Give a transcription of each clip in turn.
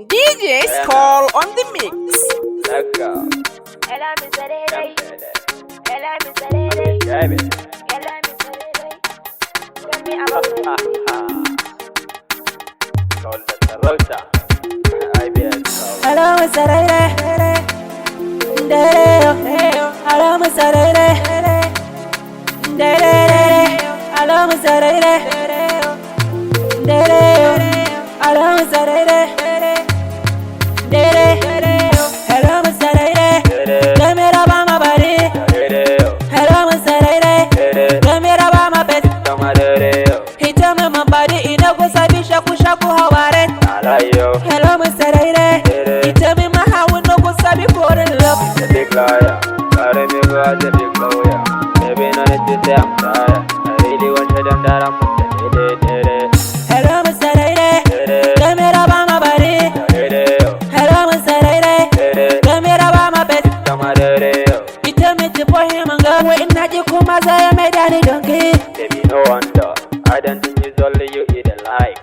DJ Skull on the mix. Hello, Mr. Lady. You tell me my how we no go sabi for the love. The big liar, carry me go as a big lawyer. Maybe not it to say I'm tired. I really want to them that I'm Hello, Mr. Lady. Tell me about my body. Hello, Mr. Lady. Tell me about my bed. You tell me to put him and go. Wait, not you come as I am a daddy donkey. Baby, no wonder. I don't think it's only you eat alike.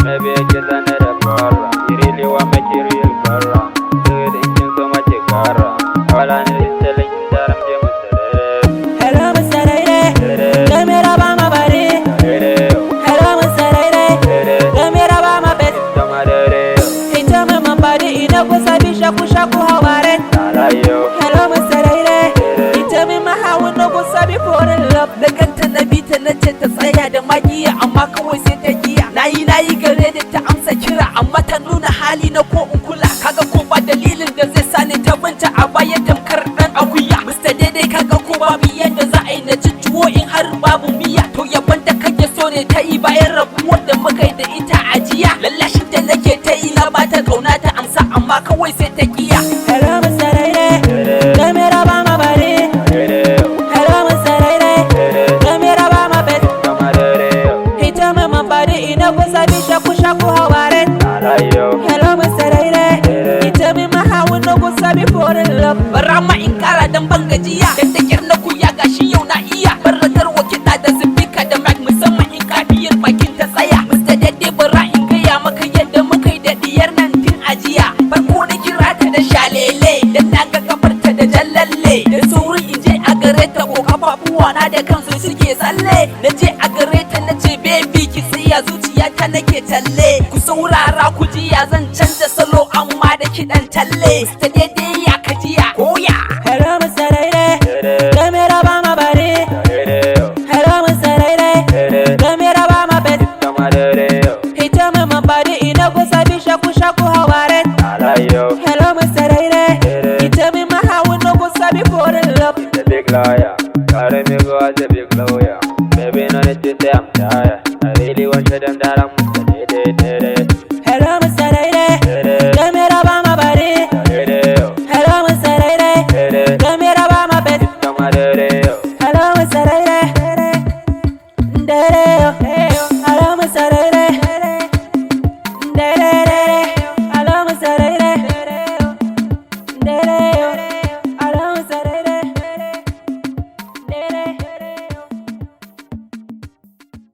Maybe I just another girl. You really want me to real girl. Do you think so much girl? All I need is telling you that I'm James. Hello, Mr. Lady. Tell me about my body. Hello, Mr. Lady. Tell me about my bed. He tell me my body. You know go sabi shaku how are it? Hello, Mr. Lady. He tell me my how we no go sabi for the love. Da kanta na bi ta nace ta tsaya da magiya amma kawai sai ta giya. Nayi gare da ta amsa kira amma ta nuna hali na ko in kula. Kaga ko ba dalilin da zai sani ta binta a baya tamkar dan akuya. Mr. Daidai kaga ko babu yadda za a yi na ci tuwo in har babu miya. To yaban da kake so ne ta yi bayan rabuwar da muka yi da ita a jiya. Lallashin da nake ta yi na ba ta kauna ta amsa amma kawai sai ta giya. Hello, Mr. Daidai. Tell me about my body. Hello, Mr. Daidai. Tell me about my bed. He tell me my body in a go sabi shaku how are it? Hello, Mr. Daidai. He tell me my how we no go sabi for the love. Barama in kara dan bangajiya. Dan da kyar na kuya gashi yau na iya. Barratar wakita da zubika da mic musamman in kafiyar bakin ta tsaya. Mr. Daidai bara in gaya maka yadda muka yi da diyar nan tun ajiya. Farko na kira ta da shalele. Dan na ga kafarta da jallalle. Da saurin in je a gare ta ko kafafuwa na da kansu suke tsalle. Na je a gare ta na ce baby ki tsaya zuciyata nake talle. Ku saurara ku jiya zan canza salo amma da kiɗan talle. Mr. Daidai ya kajiya koya. Hello, Mr. Daidai. Tell me about my body. Hello, Mr. Daidai. Tell me about my bed. He tell me my body in a go sabi shaku how are it? Hello, Mr. Daidai. He tell me my how we no go sabi for the love. The big liar, carry me go as a big lawyer. Maybe not it to say I'm tired. I really want to them that I'm Hello, Mr. Daidai. Tell me about my body. Hello, Mr. Daidai. Tell me about my bed. Hello, Mr. Daidai. Hello, Mr. Daidai. Hello, Mr. Daidai.